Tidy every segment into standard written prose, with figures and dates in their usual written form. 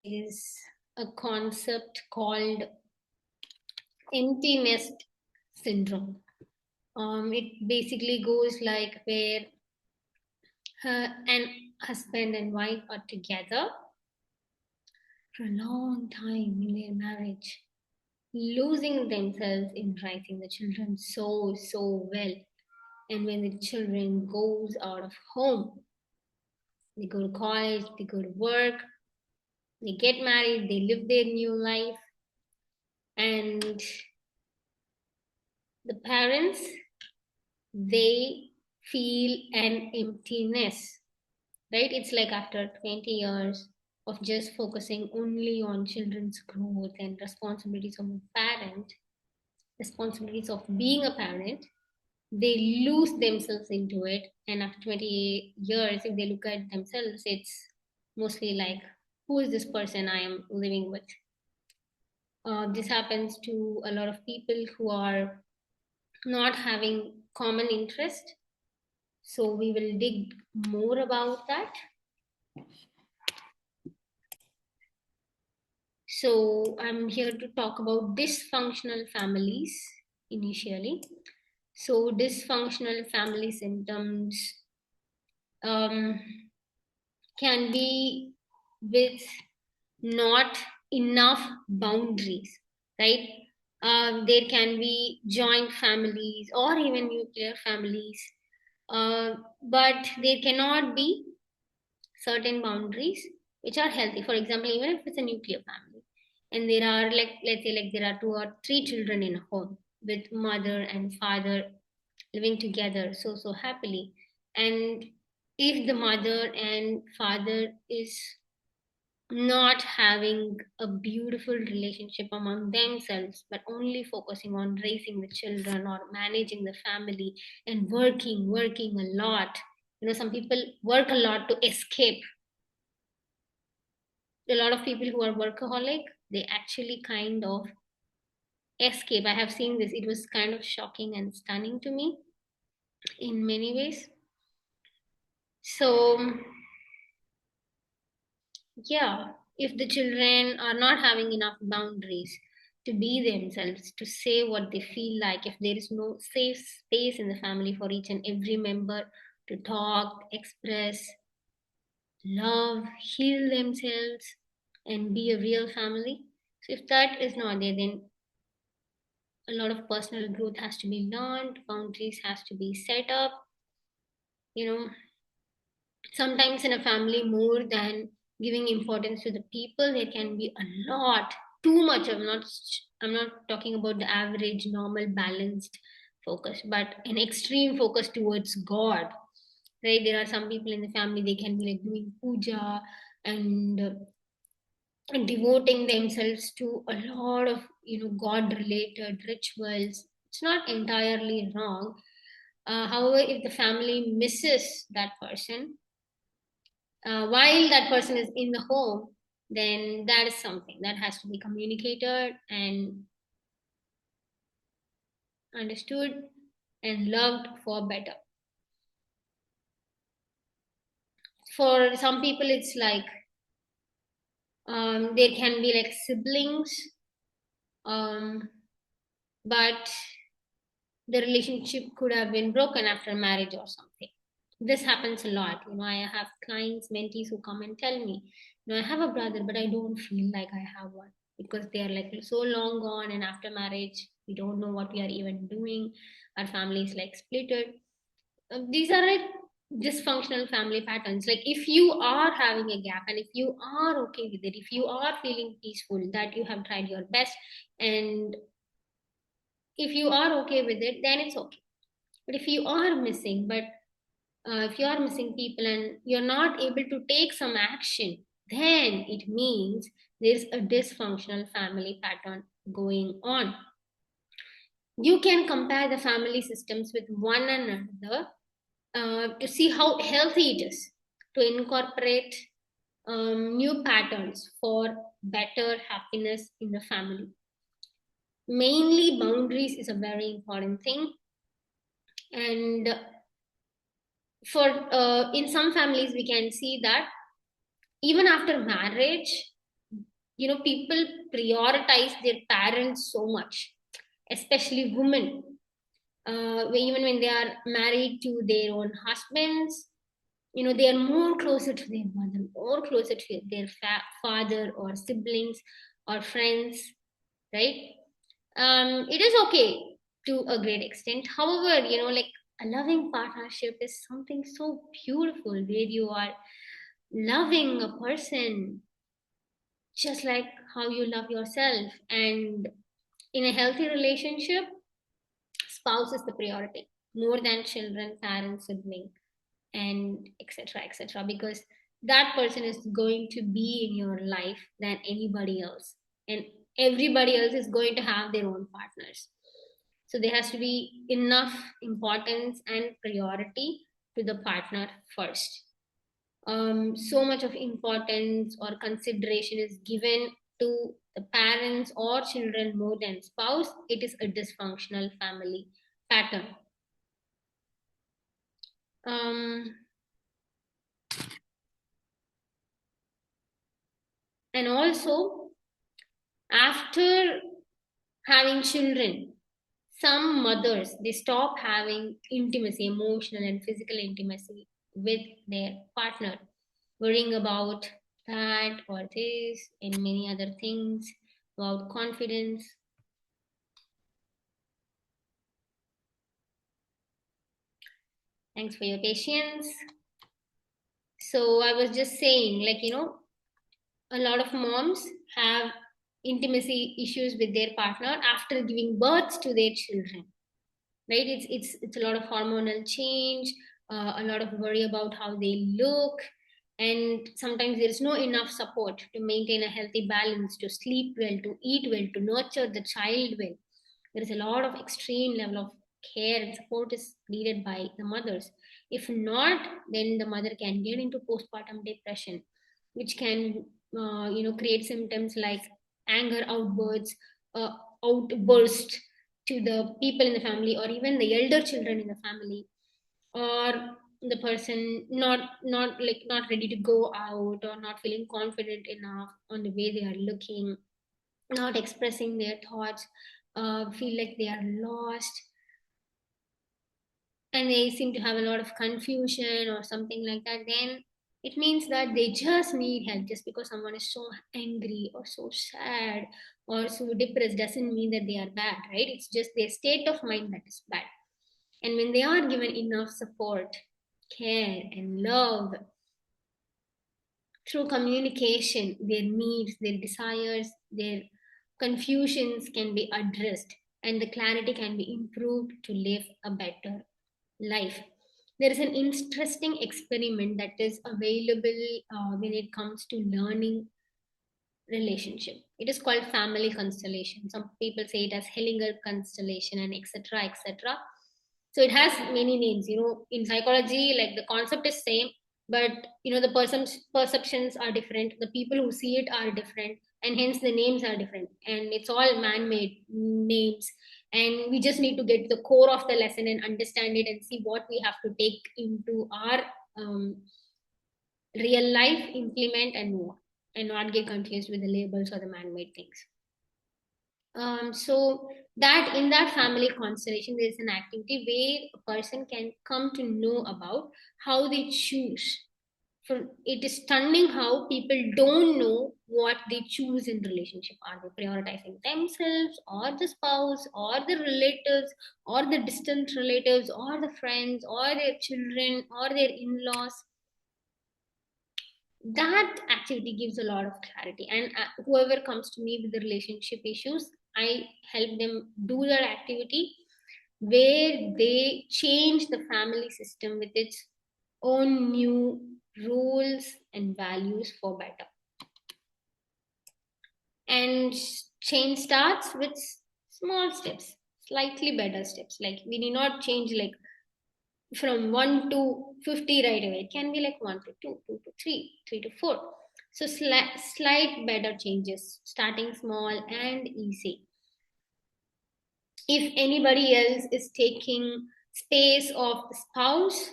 is a concept called empty nest syndrome. It basically goes like where an husband and wife are together for a long time in their marriage, losing themselves in raising the children so well. And when the children goes out of home, they go to college, they go to work, they get married, they live their new life, and the parents, they feel an emptiness, right? It's like after 20 years of just focusing only on children's growth and responsibilities of a parent, responsibilities of being a parent, they lose themselves into it. And after 20 years, if they look at themselves, it's mostly like, who is this person I am living with? This happens to a lot of people who are not having common interest. So we will dig more about that. So I'm here to talk about dysfunctional families initially. So dysfunctional family symptoms um, can be with not enough boundaries, right? There can be joint families or even nuclear families, but there cannot be certain boundaries which are healthy. For example, even if it's a nuclear family and there are, like, let's say, like there are two or three children in a home with mother and father living together so happily, and if the mother and father is not having a beautiful relationship among themselves but only focusing on raising the children or managing the family and working a lot. Some people work a lot to escape. A lot of people who are workaholic, they actually kind of escape. I have seen this. It was kind of shocking and stunning to me in many ways. So yeah, if the children are not having enough boundaries to be themselves, to say what they feel like, if there is no safe space in the family for each and every member to talk, express, love, heal themselves, and be a real family. So if that is not there, then a lot of personal growth has to be learned, boundaries has to be set up. you know Sometimes in a family, more than giving importance to the people, there can be a lot, too much. I'm not talking about the average normal balanced focus, but an extreme focus towards God, right? There are some people in the family, they can be like doing puja and devoting themselves to a lot of god related rituals. It's not entirely wrong. However, if the family misses that person while that person is in the home, then that is something that has to be communicated and understood and loved for better. For some people, it's like there can be like siblings, um, but the relationship could have been broken after marriage or something. This happens a lot. I have clients, mentees who come and tell me, I have a brother, but I don't feel like I have one because they are like so long gone, and after marriage, we don't know what we are even doing. Our family is like splitted. These are like dysfunctional family patterns. Like if you are having a gap and if you are okay with it, if you are feeling peaceful, that you have tried your best, and if you are okay with it, then it's okay. But if you are missing, but if you are missing people and you're not able to take some action, then it means there's a dysfunctional family pattern going on. You can compare the family systems with one another to see how healthy it is to incorporate new patterns for better happiness in the family. Mainly, boundaries is a very important thing. And for in some families, we can see that even after marriage, People prioritize their parents so much, especially women. Even when they are married to their own husbands, they are more closer to their mother, more closer to their father or siblings or friends, right? It is okay to a great extent. However, like, a loving partnership is something so beautiful, where you are loving a person just like how you love yourself. And in a healthy relationship, spouse is the priority more than children, parents, sibling, and etc., etc., because that person is going to be in your life than anybody else, and everybody else is going to have their own partners. So there has to be enough importance and priority to the partner first. So much of importance or consideration is given to the parents or children more than spouse, it is a dysfunctional family pattern. um, and also, after having children, some mothers, they stop having intimacy, emotional and physical intimacy with their partner, worrying about that or this and many other things, about confidence. Thanks for your patience. So I was just saying, like, a lot of moms have intimacy issues with their partner after giving birth to their children, right? It's a lot of hormonal change, a lot of worry about how they look, and sometimes there is no enough support to maintain a healthy balance, to sleep well, to eat well, to nurture the child well. There is a lot of extreme level of care and support is needed by the mothers. If not, then the mother can get into postpartum depression, which can create symptoms like anger outbursts, uh, outburst to the people in the family, or even the elder children in the family, or the person not ready to go out, or not feeling confident enough on the way they are looking, not expressing their thoughts, feel like they are lost, and they seem to have a lot of confusion or something like that, then it means that they just need help. Just because someone is so angry or so sad or so depressed doesn't mean that they are bad, right? It's just their state of mind that is bad. And when they are given enough support, care, and love through communication, their needs, their desires, their confusions can be addressed, and the clarity can be improved to live a better life. There is an interesting experiment that is available when it comes to learning relationship. It is called family constellation. Some people say it as Hellinger constellation, and etc. etc. So it has many names. In psychology, like, the concept is same, but the perceptions are different. The people who see it are different, and hence the names are different. And it's all man-made names. And we just need to get to the core of the lesson and understand it and see what we have to take into our um, real life, implement, and move on, and not get confused with the labels or the man-made things. So that in that family constellation, there is an activity where a person can come to know about how they choose. For it is stunning how people don't know what they choose in relationship. Are they prioritizing themselves, or the spouse, or the relatives, or the distant relatives, or the friends, or their children, or their in-laws? That activity gives a lot of clarity, and whoever comes to me with the relationship issues, I help them do that activity, where they change the family system with its own new rules and values for better. And change starts with small steps, slightly better steps. Like, we need not change like from 1 to 50 right away. It can be like 1 to 2, 2 to 3, 3 to 4. So slight better changes, starting small and easy. If anybody else is taking space of the spouse,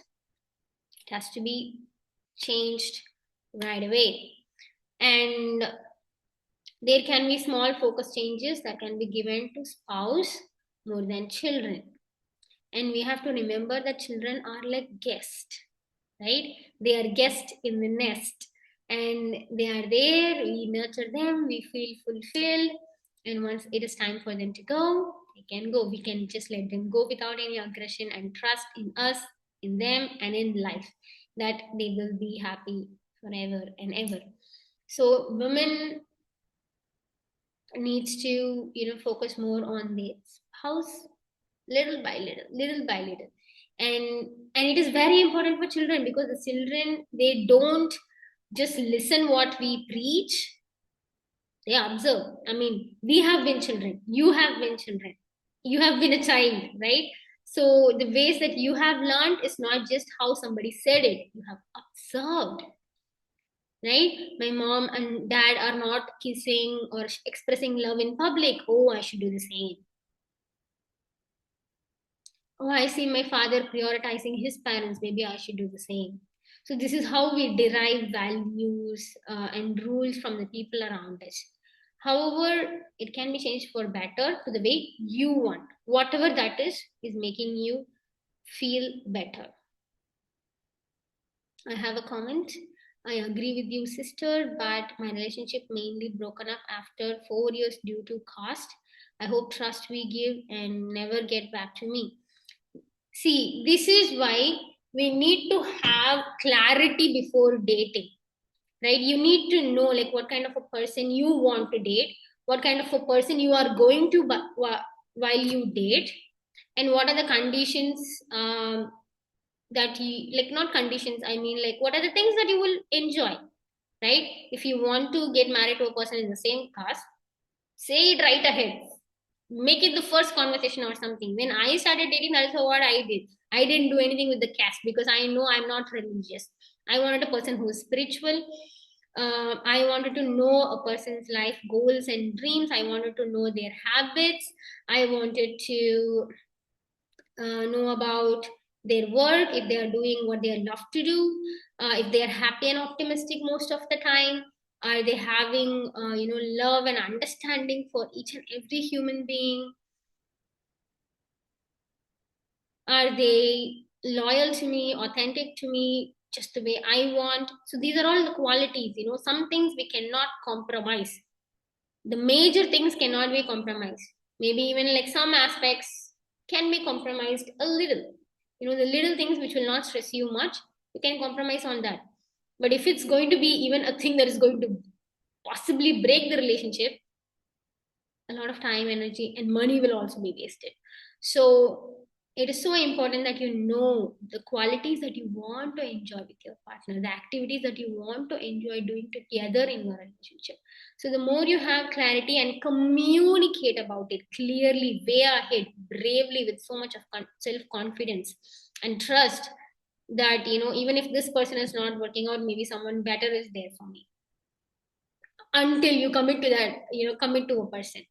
it has to be changed right away. And There can be small focus changes that can be given to spouse more than children. And we have to remember that children are like guests, right? They are guests in the nest, and they are there. We nurture them, we feel fulfilled, and once it is time for them to go, they can go. We can just let them go without any aggression and trust in us, in them, and in life, that they will be happy forever and ever. So women needs to focus more on the house, little by little, little by little. And it is very important for children, because the children, they don't just listen what we preach, they observe. I mean, we have been children, you have been children, you have been a child, right? So the ways that you have learned is not just how somebody said it, you have observed, right? My mom and dad are not kissing or expressing love in public. Oh, I should do the same. Oh, I see my father prioritizing his parents. Maybe I should do the same. So this is how we derive values and rules from the people around us. However, it can be changed for better to the way you want. Whatever that is making you feel better. I have a comment. I agree with you, sister, but my relationship mainly broken up after 4 years due to cost. I hope trust we give and never get back to me. See, this is why we need to have clarity before dating, right? You need to know like what kind of a person you want to date, what kind of a person you are going to while you date, and what are the conditions that you like, not conditions, I mean like what are the things that you will enjoy, right? If you want to get married to a person in the same caste, say it right ahead, make it the first conversation or something. When I started dating, that's what I did. I didn't do anything with the caste because I know I'm not religious. I wanted a person who is spiritual. I wanted to know a person's life goals and dreams. I wanted to know their habits. I wanted to know about their work, if they are doing what they love to do, if they are happy and optimistic most of the time, are they having love and understanding for each and every human being, are they loyal to me, authentic to me, just the way I want. So these are all the qualities. Some things we cannot compromise, the major things cannot be compromised. Maybe even like some aspects can be compromised a little. The little things which will not stress you much, you can compromise on that. But if it's going to be even a thing that is going to possibly break the relationship, a lot of time, energy, and money will also be wasted. So it is so important that you know the qualities that you want to enjoy with your partner, the activities that you want to enjoy doing together in your relationship. So the more you have clarity and communicate about it clearly, way ahead, bravely, with so much of self-confidence and trust, that even if this person is not working out, maybe someone better is there for me, until you commit to that, commit to a person.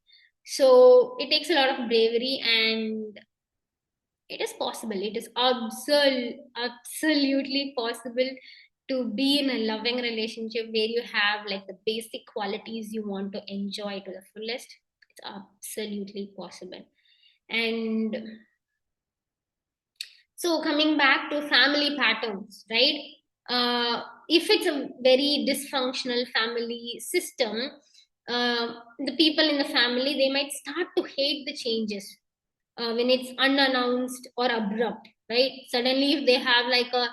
So it takes a lot of bravery, and it is possible, it is absolutely possible to be in a loving relationship where you have like the basic qualities you want to enjoy to the fullest. It's absolutely possible. And so coming back to family patterns, right? If it's a very dysfunctional family system, the people in the family, they might start to hate the changes when it's unannounced or abrupt, right? Suddenly, if they have like a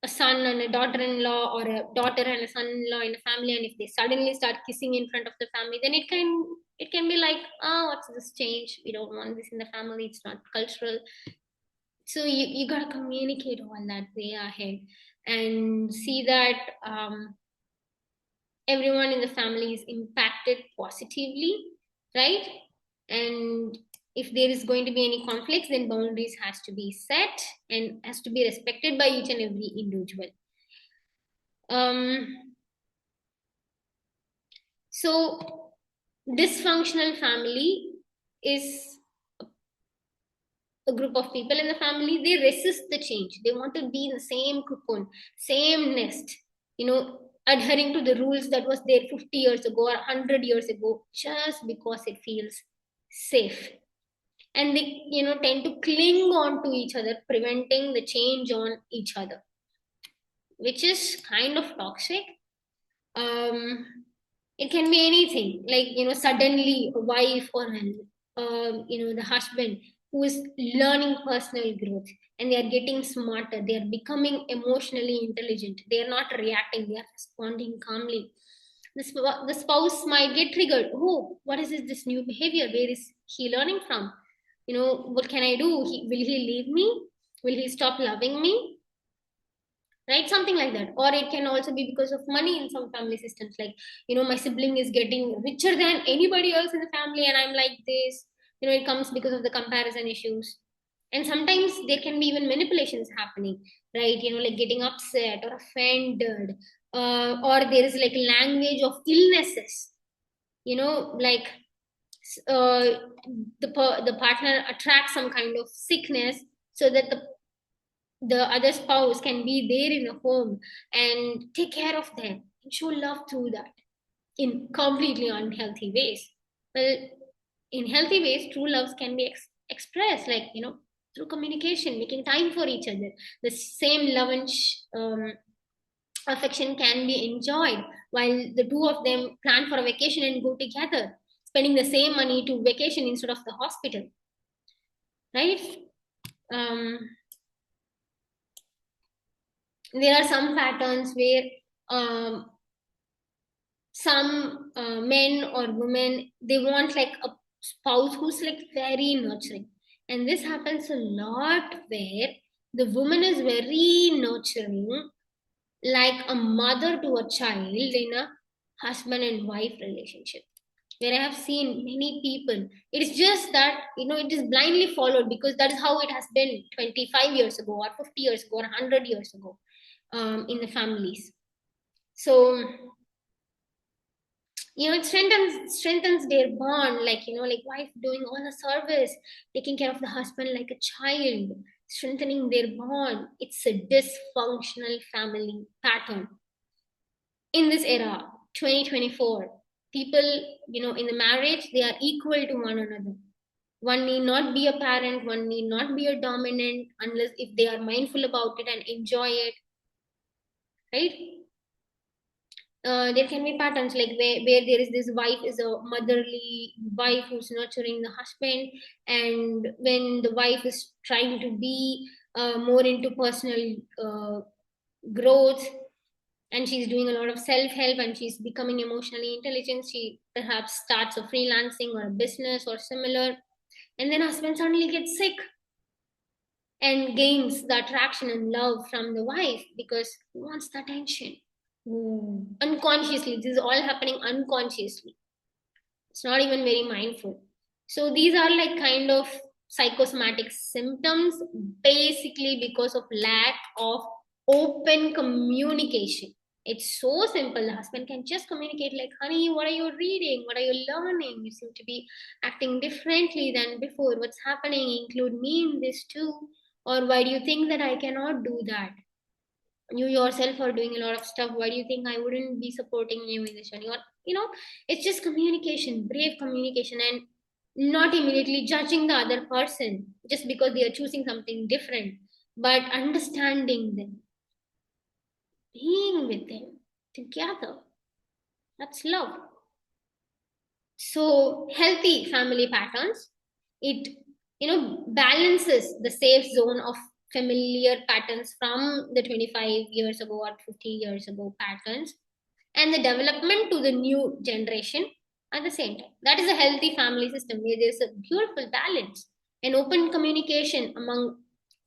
son and a daughter-in-law, or a daughter and a son-in-law in a family, and if they suddenly start kissing in front of the family, then it can be like, oh, what's this change? We don't want this in the family. It's not cultural. So you gotta communicate all that way ahead, and see that everyone in the family is impacted positively, right? And if there is going to be any conflicts, then boundaries has to be set and has to be respected by each and every individual. um so dysfunctional family is a group of people in the family, they resist the change, they want to be in the same cocoon, same nest, you know adhering to the rules that was there 50 years ago or 100 years ago, just because it feels safe. And they, tend to cling on to each other, preventing the change on each other, which is kind of toxic. um it can be anything, like, suddenly a wife or the husband who is learning personal growth, and they are getting smarter, they are becoming emotionally intelligent, they are not reacting, they are responding calmly. The spouse might get triggered. Oh, what is this new behavior? Where is he learning from? What can I do? Will he leave me? Will he stop loving me? Right, something like that. Or it can also be because of money in some family systems, like, my sibling is getting richer than anybody else in the family, and I'm like this. It comes because of the comparison issues. And sometimes there can be even manipulations happening, right? Like getting upset or offended, or there is like language of illnesses, like, uh, the partner attracts some kind of sickness, so that the other spouse can be there in the home and take care of them and show love through that, in completely unhealthy ways. Well, in healthy ways, true loves can be expressed, like, through communication, making time for each other. The same love and affection can be enjoyed while the two of them plan for a vacation and go together, spending the same money to vacation instead of the hospital, right? um, there are some patterns where, um, some men or women, they want like a spouse who's like very nurturing, and this happens a lot where the woman is very nurturing, like a mother to a child in a husband and wife relationship, where I have seen many people. It is just that, it is blindly followed because that is how it has been 25 years ago or 50 years ago or 100 years ago, in the families. So, it strengthens their bond, like, like wife doing all the service, taking care of the husband like a child, strengthening their bond. It's a dysfunctional family pattern in this era, 2024. People, in the marriage, they are equal to one another. One need not be a parent, one need not be a dominant, unless if they are mindful about it and enjoy it, right? There can be patterns, like where there is this wife is a motherly wife who's nurturing the husband, and when the wife is trying to be more into personal growth, and she's doing a lot of self-help, and she's becoming emotionally intelligent, she perhaps starts a freelancing or a business or similar, and then husband suddenly gets sick and gains the attraction and love from the wife because he wants the attention. Unconsciously, this is all happening unconsciously. It's not even very mindful. So these are like kind of psychosomatic symptoms, basically because of lack of open communication. It's so simple. The husband can just communicate, like, honey, what are you reading? What are you learning? You seem to be acting differently than before. What's happening? Include me in this too. Or why do you think that I cannot do that? You yourself are doing a lot of stuff. Why do you think I wouldn't be supporting you in this journey? Or, it's just communication, brave communication, and not immediately judging the other person just because they are choosing something different, but understanding them, being with them together. That's love. So healthy family patterns, it, balances the safe zone of familiar patterns from the 25 years ago or 50 years ago patterns, and the development to the new generation at the same time. That is a healthy family system where there's a beautiful balance and open communication among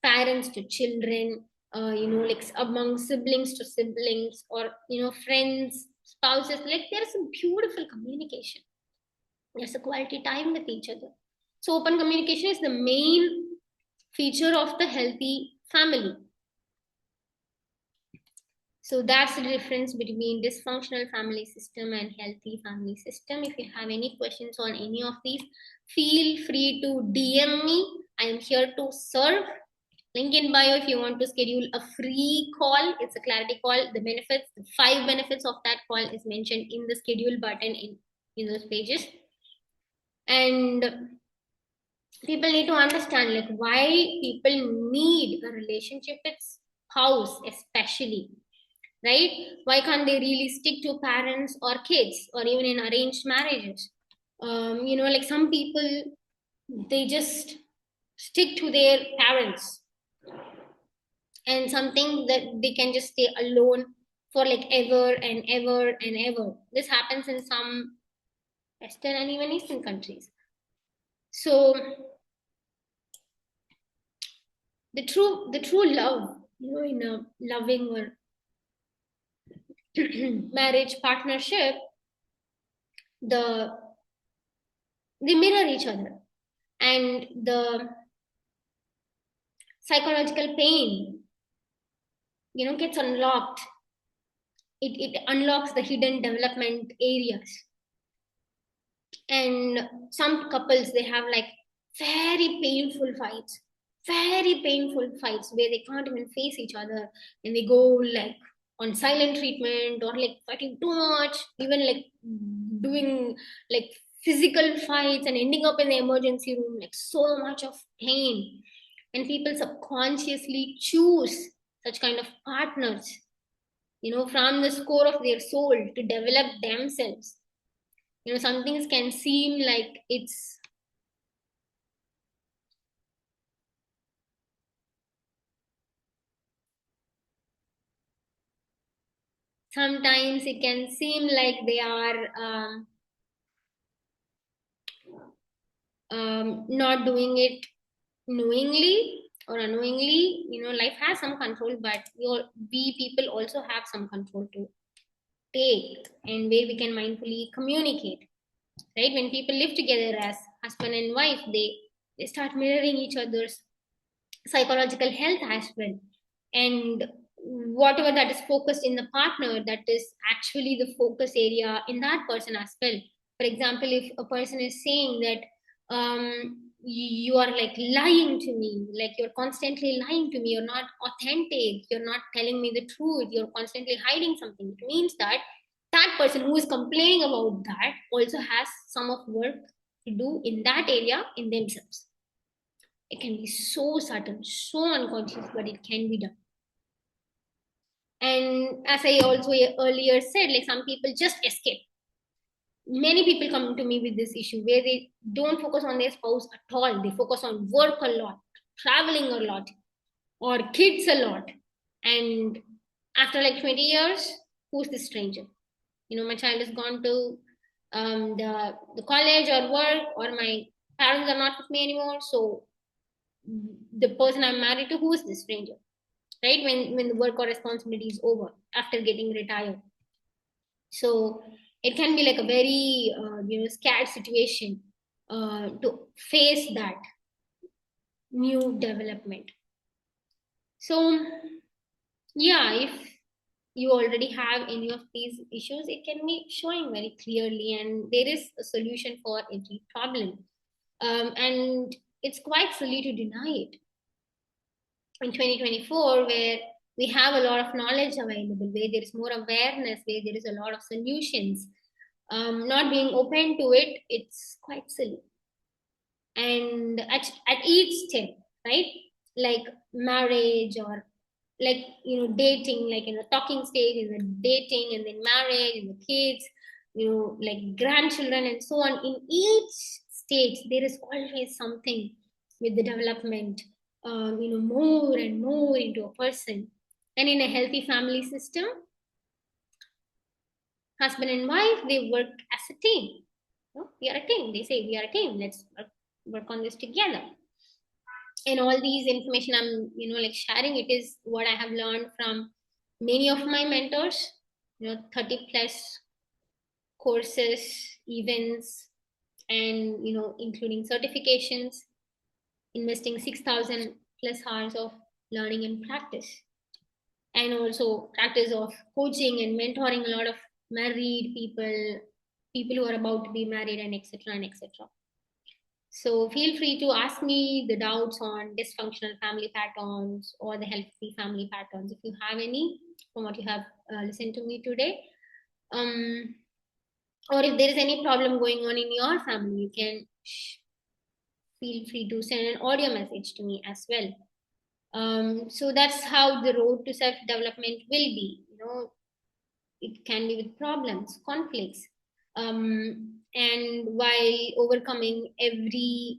parents to children, like among siblings to siblings, or, friends, spouses. Like, there's a beautiful communication. There's a quality time with each other. So, open communication is the main feature of the healthy family. So that's the difference between dysfunctional family system and healthy family system. If you have any questions on any of these, feel free to DM me. I am here to serve. Link in bio if you want to schedule a free call. It's a clarity call. The benefits, the 5 benefits of that call is mentioned in the schedule button in those pages. And people need to understand like why people need a relationship with spouse, especially, right? Why can't they really stick to parents or kids or even in arranged marriages? Like some people, they just stick to their parents and something that they can just stay alone for like ever and ever and ever. This happens in some Western and even Eastern countries. So the true love, in a loving or marriage partnership, the they mirror each other, and the psychological pain, gets unlocked. It unlocks the hidden development areas. And some couples, they have like very painful fights, where they can't even face each other, and they go like on silent treatment or like fighting too much, even like doing like physical fights and ending up in the emergency room, like so much of pain. And people subconsciously choose such kind of partners, from the core of their soul to develop themselves. Some things can seem like it's sometimes it can seem like they are not doing it knowingly or unknowingly. Life has some control, but we people also have some control to take, and where we can mindfully communicate, right? When people live together as husband and wife, they start mirroring each other's psychological health as well. And whatever that is focused in the partner, that is actually the focus area in that person as well. For example, if a person is saying that you are like lying to me, like you're constantly lying to me, you're not authentic, you're not telling me the truth, you're constantly hiding something, it means that that person who is complaining about that also has some of work to do in that area in themselves. It can be so subtle, so unconscious, but it can be done. And as I also earlier said, like some people just escape. Many people come to me with this issue where they don't focus on their spouse at all. They focus on work a lot, traveling a lot, or kids a lot. And after like 20 years, who's the stranger? My child has gone to the college or work, or my parents are not with me anymore. So the person I'm married to, who is the stranger? Right, when the work or responsibility is over after getting retired. So it can be like a very scared situation to face that new development. So yeah, if you already have any of these issues, it can be showing very clearly, and there is a solution for every problem. And it's quite silly to deny it in 2024, where we have a lot of knowledge available, where there is more awareness, where there is a lot of solutions. Not being open to it, it's quite silly. And at each step, right, like marriage, or like dating, like talking stage is the dating, and then marriage and the kids, like grandchildren and so on. In each stage there is always something with the development, more and more into a person. And in a healthy family system, husband and wife, they work as a team. We are a team, they say, we are a team, let's work on this together. And all these information I'm like sharing, it is what I have learned from many of my mentors, 30 plus courses, events, and including certifications, investing 6,000 plus hours of learning and practice, and also practice of coaching and mentoring a lot of married people, people who are about to be married, and etc and etc. So feel free to ask me the doubts on dysfunctional family patterns or the healthy family patterns if you have any from what you have listened to me today. Um, or if there is any problem going on in your family, you can feel free to send an audio message to me as well. So that's how the road to self development will be. It can be with problems, conflicts, and while overcoming every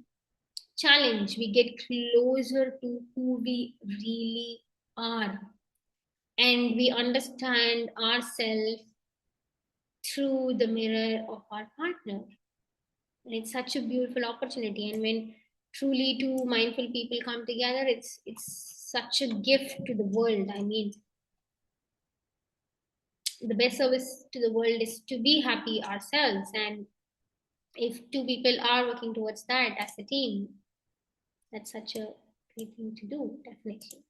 challenge, we get closer to who we really are, and we understand ourselves through the mirror of our partner. And it's such a beautiful opportunity. And when truly two mindful people come together, it's such a gift to the world. I mean, the best service to the world is to be happy ourselves, and if two people are working towards that as a team, that's such a great thing to do, definitely.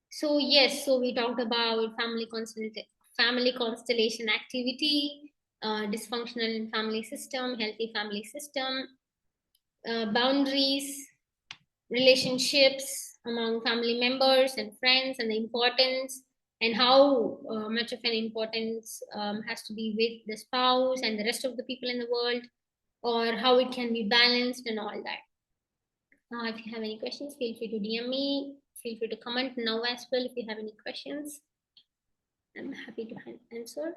So yes, so we talked about family constellation activity, dysfunctional family system, healthy family system, boundaries, relationships among family members and friends, and the importance and how much of an importance has to be with the spouse and the rest of the people in the world, or how it can be balanced and all that. If you have any questions, feel free to DM me. Feel free to comment now as well if you have any questions. I'm happy to answer.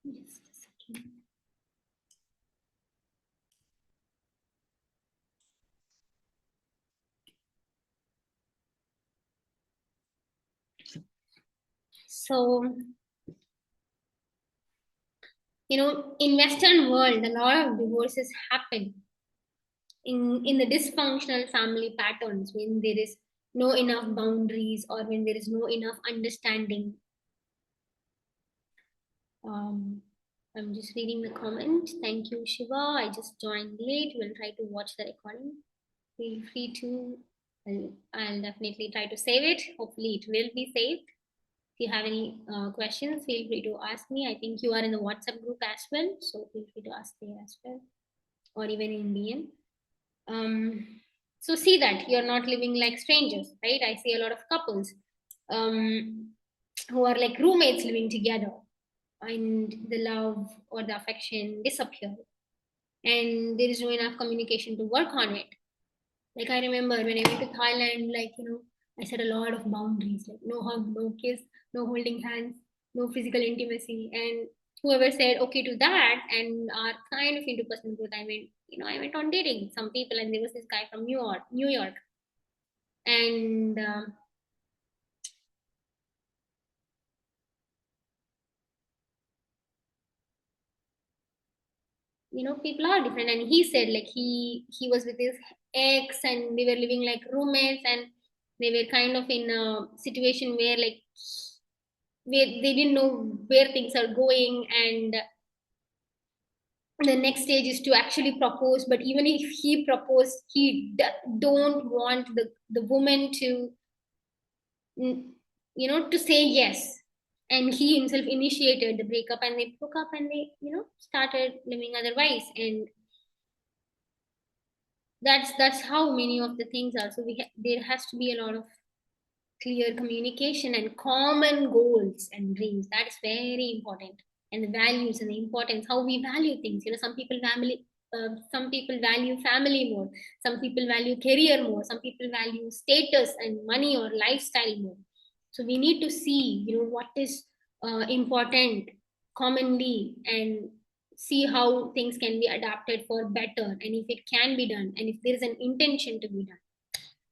Just a second. So, in Western world, a lot of divorces happen in the dysfunctional family patterns when there is no enough boundaries or when there is no enough understanding. Um, I'm just reading the comment. Thank you, Shiva. I just joined late. We'll try to watch the recording. Feel free to. I'll definitely try to save it. Hopefully, it will be saved. If you have any questions, feel free to ask me. I think you are in the WhatsApp group as well, so feel free to ask there as well, or even in DM. Um, so see that you're not living like strangers, right? I see a lot of couples um, who are like roommates living together, and the love or the affection disappear, and there is no enough communication to work on it. Like I remember when I went to Thailand, I set a lot of boundaries, like no hug, no kiss, no holding hands, no physical intimacy. And whoever said okay to that and are kind of into personal growth, I went on dating some people, and there was this guy from New York, and people are different. And he said like he was with his ex, and they were living like roommates, and they were kind of in a situation where like where they didn't know where things are going, and the next stage is to actually propose. But even if he proposed, he don't want the woman to to say yes, and he himself initiated the breakup, and they broke up, and they started living otherwise. And that's how many of the things are. So there has to be a lot of clear communication and common goals and dreams. That is very important. And the values and the importance, how we value things. Some people value family more. Some people value career more. Some people value status and money or lifestyle more. So we need to see, what is important commonly, and see how things can be adapted for better, and if it can be done, and if there is an intention to be done.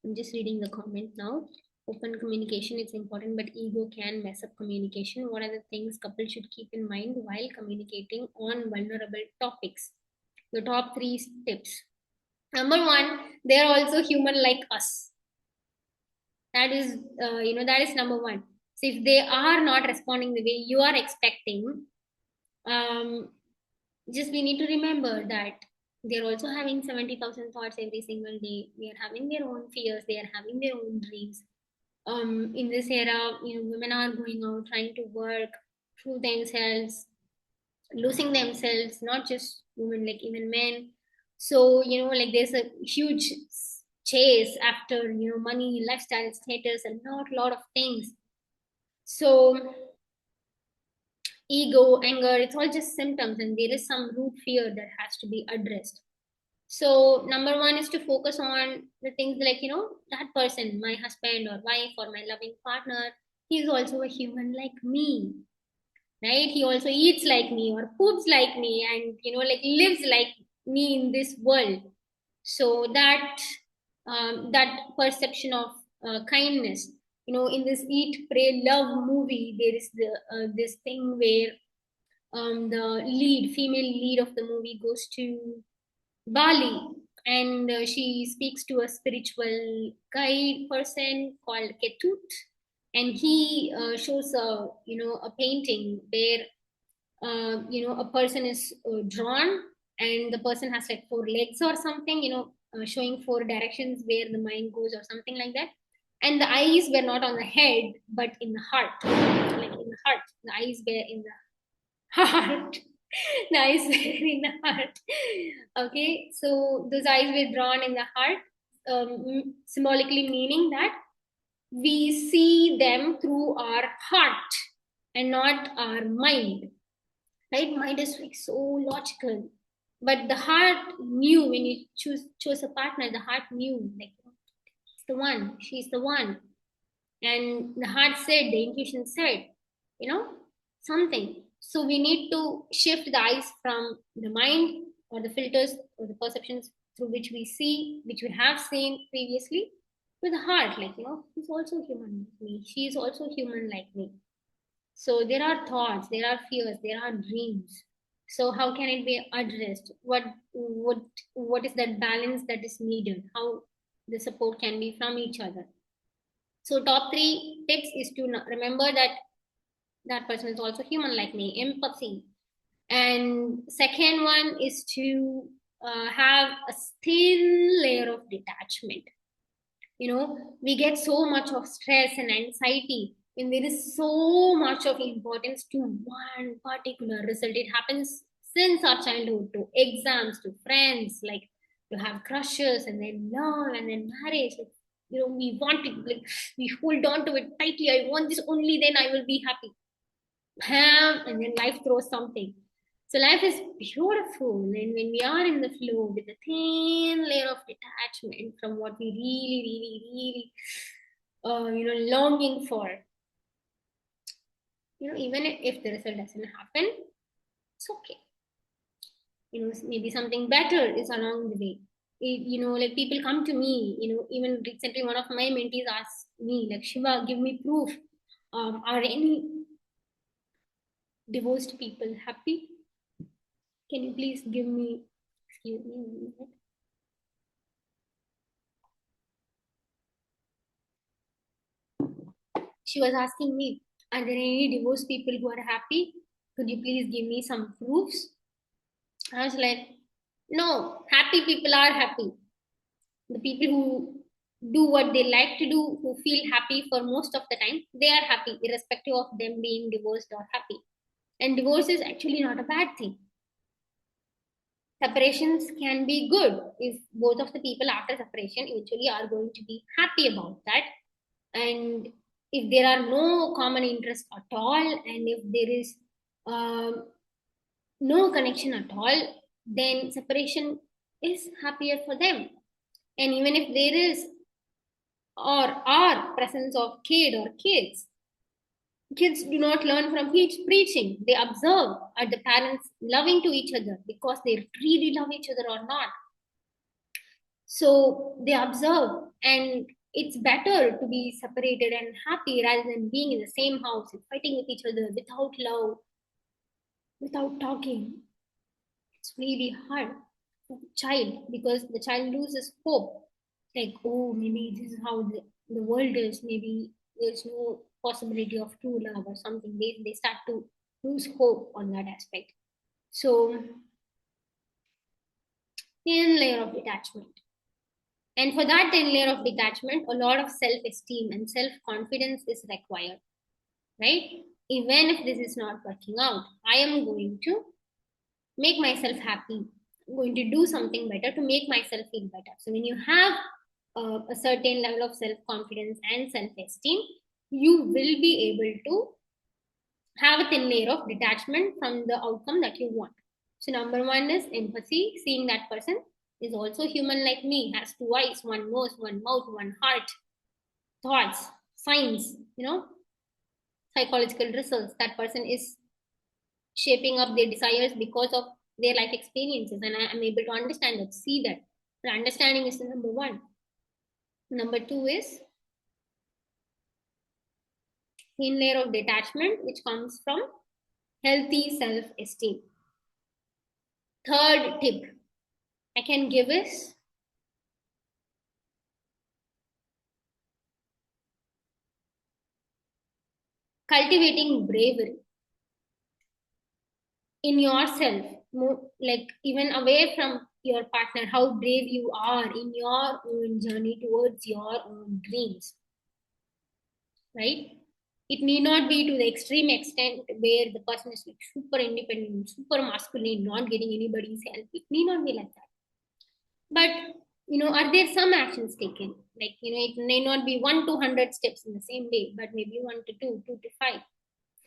I'm just reading the comment now. Open communication is important, but ego can mess up communication. What are the things couples should keep in mind while communicating on vulnerable topics? The top three tips. Number one, they are also human like us. That is number one. So if they are not responding the way you are expecting, um, just we need to remember that they're also having 70,000 thoughts every single day. They are having their own fears. They are having their own dreams. in this era, women are going out trying to work, prove themselves, losing themselves, not just women, like even men. So like there's a huge chase after money, lifestyle, status, and lot of things. So ego, anger, it's all just symptoms, and there is some root fear that has to be addressed. So number one is to focus on the things like, that person, my husband or wife or my loving partner, he's also a human like me, right? He also eats like me or poops like me, and like lives like me in this world. So that perception of kindness, in this Eat Pray Love movie, there is this thing where the female lead of the movie goes to Bali, and she speaks to a spiritual guide person called Ketut, and he shows a painting where a person is drawn, and the person has like four legs or something, showing four directions where the mind goes or something like that. And the eyes were not on the head but in the heart, like in the heart. The eyes were in the heart. The eyes were in the heart. Okay, so those eyes were drawn in the heart, symbolically meaning that we see them through our heart and not our mind, right? Mind is like so logical, but the heart knew when you chose a partner. The heart knew, like, it's the one, she's the one. And the heart said, the intuition said, you know something. So we need to shift the eyes from the mind or the filters or the perceptions through which we see, which we have seen previously, to the heart, like, he's also human like me, she is also human like me. So there are thoughts, there are fears, there are dreams. So how can it be addressed? What is that balance that is needed? How the support can be from each other? So top three tips is to remember that that person is also human like me, empathy. And second one is to have a thin layer of detachment. We get so much of stress and anxiety when there is so much of importance to one particular result. It happens since our childhood, to exams, to friends, like to have crushes, and then love, and then marriage. Like, we want it, like we hold on to it tightly. I want this only, then I will be happy. Bam, and then life throws something. So life is beautiful, and when we are in the flow with a thin layer of detachment from what we really, really, really, longing for, even if the result doesn't happen, it's okay. Maybe something better is along the way. Like people come to me. Even recently, one of my mentees asked me, like, Shiva, give me proof. Are any divorced people happy? Can you please give me? Excuse me. She was asking me, are there any divorced people who are happy? Could you please give me some proofs? I was like, no, happy people are happy. The people who do what they like to do, who feel happy for most of the time, they are happy, irrespective of them being divorced or happy. And divorce is actually not a bad thing. Separations can be good if both of the people after separation eventually are going to be happy about that. And if there are no common interests at all, and if there is um, no connection at all, then separation is happier for them. And even if there is or are presence of kid or kids, kids do not learn from preaching. They observe, are the parents loving to each other because they really love each other or not. So they observe, and it's better to be separated and happy rather than being in the same house and fighting with each other without love, without talking. It's really hard for the child because the child loses hope. Like, oh, maybe this is how the world is. Maybe there's no possibility of true love or something. They start to lose hope on that aspect. So, thin layer of detachment. And for that thin layer of detachment, a lot of self-esteem and self-confidence is required, right? Even if this is not working out, I am going to make myself happy. I'm going to do something better to make myself feel better. So when you have a certain level of self-confidence and self-esteem, you will be able to have a thin layer of detachment from the outcome that you want. So number one is empathy, seeing that person is also human like me, has two eyes, one nose, one mouth, one heart, thoughts, signs, psychological results. That person is shaping up their desires because of their life experiences, and I am able to understand that, see that. But understanding is the number one. Number two is thin layer of detachment, which comes from healthy self-esteem. Third tip I can give is cultivating bravery in yourself, like even away from your partner, how brave you are in your own journey towards your own dreams, right? It need not be to the extreme extent where the person is like super independent, super masculine, not getting anybody's help. It need not be like that. But are there some actions taken? Like, it may not be 1 to 100 steps in the same day, but maybe 1 to 2, 2 to 5,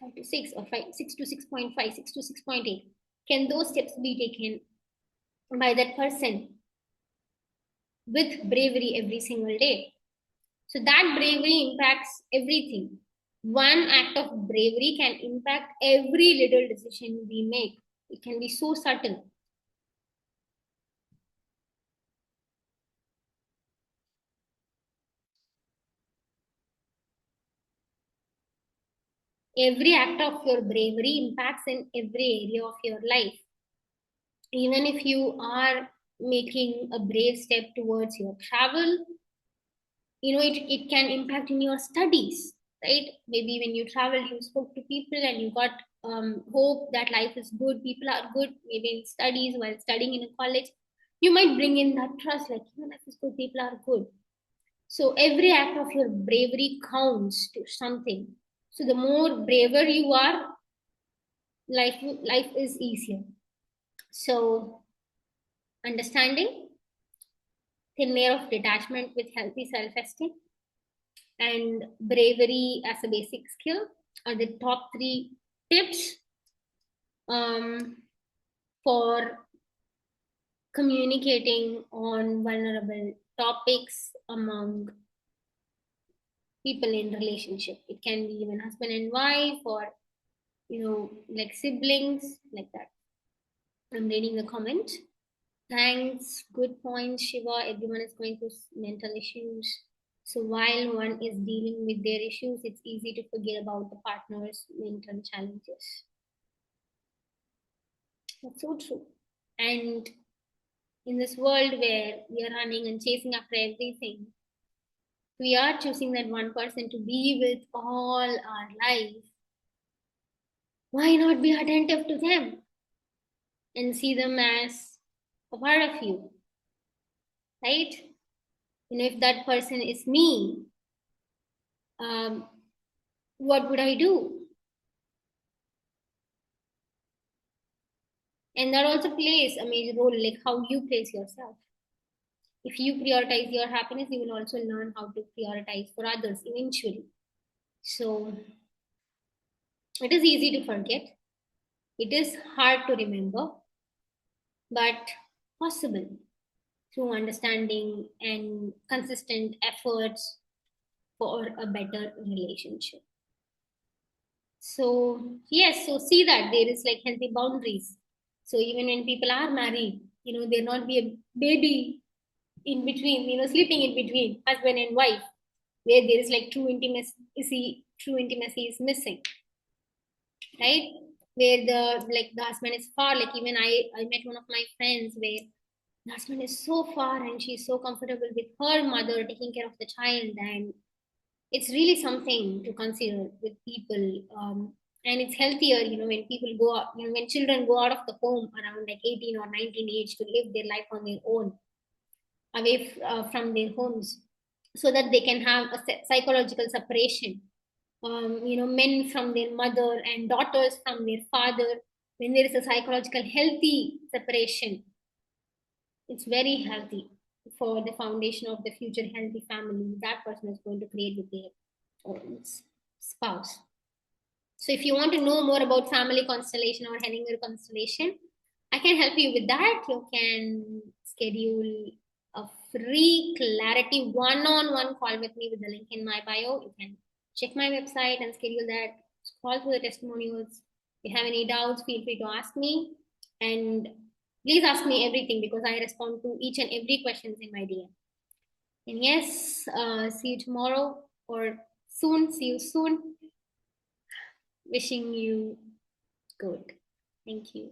5 to 6, or 6 to 6.5, 6 to 6.8. Can those steps be taken by that person with bravery every single day? So that bravery impacts everything. One act of bravery can impact every little decision we make. It can be so subtle. Every act of your bravery impacts in every area of your life. Even if you are making a brave step towards your travel, it can impact in your studies, right? Maybe when you travel, you spoke to people and you got hope that life is good, people are good. Maybe in studies, while studying in a college, you might bring in that trust, like, life is good, people are good. So every act of your bravery counts to something. So the more braver you are, life is easier. So understanding thin layer of detachment with healthy self-esteem and bravery as a basic skill are the top three tips for communicating on vulnerable topics among people in relationship. It can be even husband and wife, or like siblings, like that. I'm reading the comment. Thanks, good points, Shiva. Everyone is going through mental issues. So while one is dealing with their issues, it's easy to forget about the partner's mental challenges. That's so true. And in this world where we are running and chasing after everything, we are choosing that one person to be with all our life. Why not be attentive to them and see them as a part of you, right? If that person is me, um, what would I do? And that also plays a major role, like how you place yourself. If you prioritize your happiness, you will also learn how to prioritize for others eventually. So it is easy to forget, it is hard to remember, but possible through understanding and consistent efforts for a better relationship. So, yes, so see that there is like healthy boundaries. So, even when people are married, there not be a baby in between, sleeping in between husband and wife, where there is like true intimacy is missing, right? Where the husband is far, like even I met one of my friends where the husband is so far and she's so comfortable with her mother taking care of the child, and it's really something to consider with people. And it's healthier, when people go out, when children go out of the home around like 18 or 19 age to live their life on their own. away from their homes, so that they can have a psychological separation. Men from their mother and daughters from their father. When there is a psychological healthy separation, it's very healthy for the foundation of the future healthy family that person is going to create with their spouse. So if you want to know more about family constellation or Hellinger constellation, I can help you with that. You can schedule a free clarity one-on-one call with me with the link in my bio. You can check my website and schedule that. Scroll through the testimonials. If you have any doubts, feel free to ask me. And please ask me everything, because I respond to each and every questions in my DM. And yes, see you tomorrow or soon. See you soon. Wishing you good. Thank you.